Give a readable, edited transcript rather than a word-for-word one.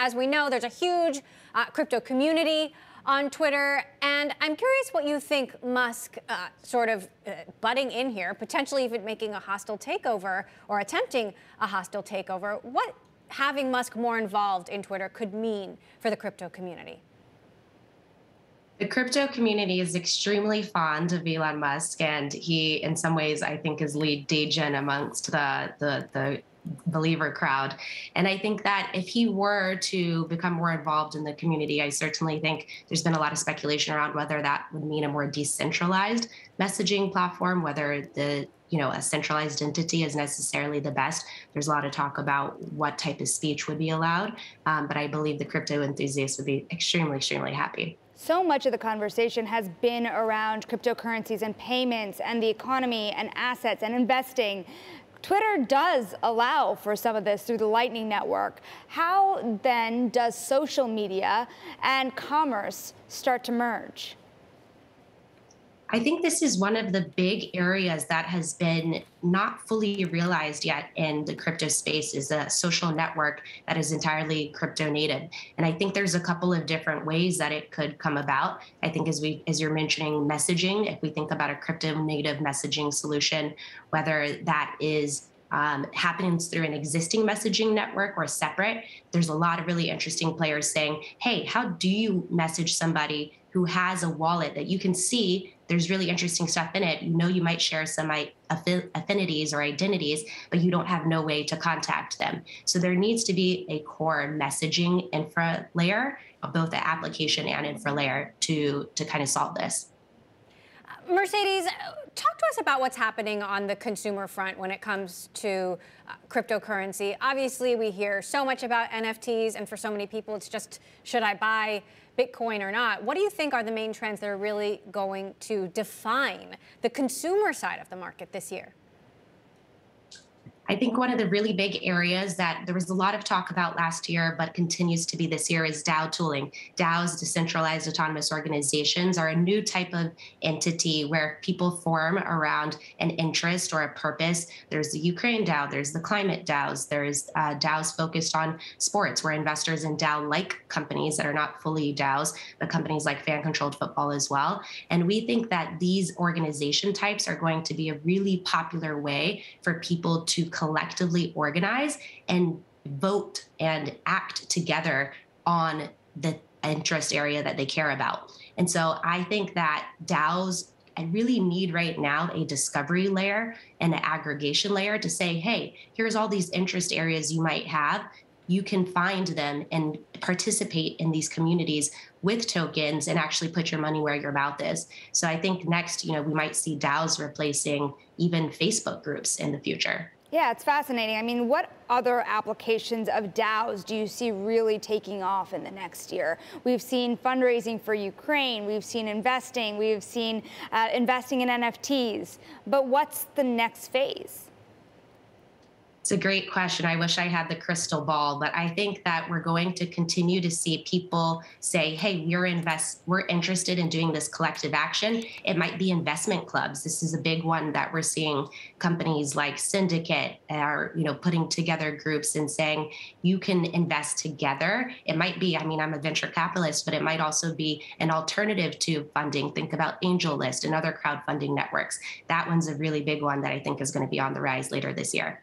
as we know, there's a huge crypto community on Twitter, and I'm curious what you think Musk butting in here, potentially even making a hostile takeover or attempting a hostile takeover, what having Musk more involved in Twitter could mean for the crypto community. The crypto community is extremely fond of Elon Musk, and he, in some ways, I think, is lead degen amongst the believer crowd. And I think that if he were to become more involved in the community, I certainly think there's been a lot of speculation around whether that would mean a more decentralized messaging platform, whether a centralized entity is necessarily the best. There's a lot of talk about what type of speech would be allowed, but I believe the crypto enthusiasts would be extremely, extremely happy. So much of the conversation has been around cryptocurrencies and payments and the economy and assets and investing. Twitter does allow for some of this through the Lightning Network. How then does social media and commerce start to merge? I think this is one of the big areas that has been not fully realized yet in the crypto space, is a social network that is entirely crypto native. And I think there's a couple of different ways that it could come about. I think as you're mentioning messaging, if we think about a crypto native messaging solution, whether that is happens through an existing messaging network or separate, there's a lot of really interesting players saying, hey, how do you message somebody who has a wallet that you can see there's really interesting stuff in it? You might share some affinities or identities, but you don't have no way to contact them. So there needs to be a core messaging infra layer, both the application and infra layer, to kind of solve this. Mercedes, talk to us about what's happening on the consumer front when it comes to cryptocurrency. Obviously, we hear so much about NFTs, and for so many people, it's just, should I buy Bitcoin or not? What do you think are the main trends that are really going to define the consumer side of the market this year? I think one of the really big areas that there was a lot of talk about last year, but continues to be this year, is DAO tooling. DAOs, decentralized autonomous organizations, are a new type of entity where people form around an interest or a purpose. There's the Ukraine DAO, there's the climate DAOs, there's DAOs focused on sports, where investors in DAO-like companies that are not fully DAOs, but companies like fan-controlled football as well. And we think that these organization types are going to be a really popular way for people to collectively organize and vote and act together on the interest area that they care about. And so I think that DAOs really need right now a discovery layer and an aggregation layer to say, hey, here's all these interest areas you might have. You can find them and participate in these communities with tokens and actually put your money where your mouth is. So I think next, we might see DAOs replacing even Facebook groups in the future. Yeah, it's fascinating. I mean, what other applications of DAOs do you see really taking off in the next year? We've seen fundraising for Ukraine. We've seen investing. We've seen investing in NFTs. But what's the next phase? It's a great question. I wish I had the crystal ball, but I think that we're going to continue to see people say, hey, we're interested in doing this collective action. It might be investment clubs. This is a big one that we're seeing. Companies like Syndicate are, putting together groups and saying, you can invest together. It might be, I'm a venture capitalist, but it might also be an alternative to funding. Think about AngelList and other crowdfunding networks. That one's a really big one that I think is going to be on the rise later this year.